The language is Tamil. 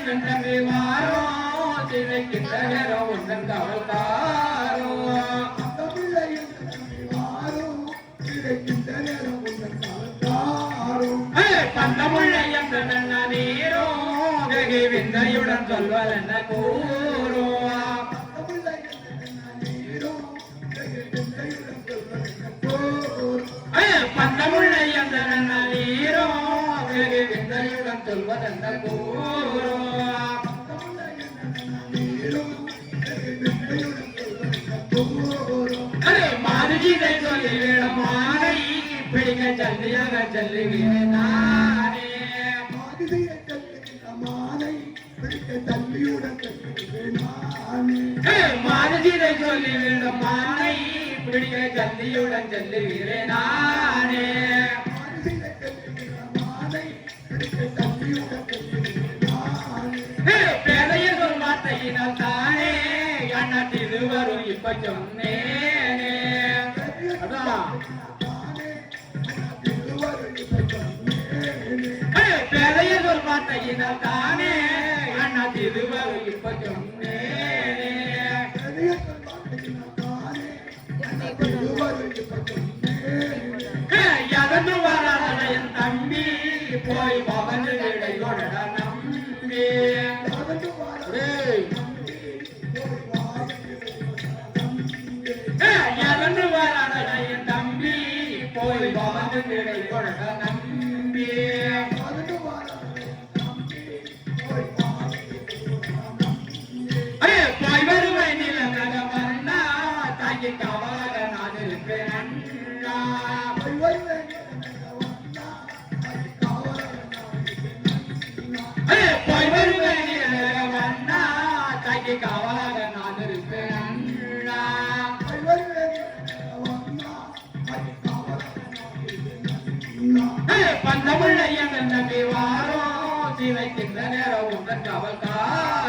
தம்பி வாரோ திரைக்கின்ற நேரம் உந்தன் காவல்காரோ பந்தமுள்ள என்ற நல்ல நீரோ விந்தையுடன் சொல்வதென்ன கூறோ பந்தமுள்ள என்ற நல்ல நீரோ விந்தையுடன் சொல்வதென்ன கூறோ மாறுஜிதை சொல்லிவிடும் மானை பிடிக்க ஜல்தியாக செல்லுகிறேன் நானே மாறுஜிதை சொல்லிவிடும் மானை பிடிக்க ஜல்தியுடன் செல்லுகிறேன் நானே பேதைய சொல் வார்த்தையினால் தானே அண்ணாத்திது வரும் இப்ப சொன்னேனே பேதைய சொல் வார்த்தையினால் தானே அண்ணாத்திது வரும் இப்ப சொன்னேனே எதன்னு வராத என் தம்பி போய் பவன் விடை கொடட நம்பி எதன்னு வராத என் தம்பி போய் பவன் விடை கொடட நம்பி போய் வருவேன் நிலநக வந்தா தாங்கி காவலாக நான் இருப்பேன் அண்ணா போய் வருவேன் நிலநக வந்தா தாங்கி காவலாக நான் இருப்பேன் அண்ணா பந்தமுள்ள என் நம்பி வாரோ சிவைக்கின்ற நேரம் உங்கள் காவல்காரோ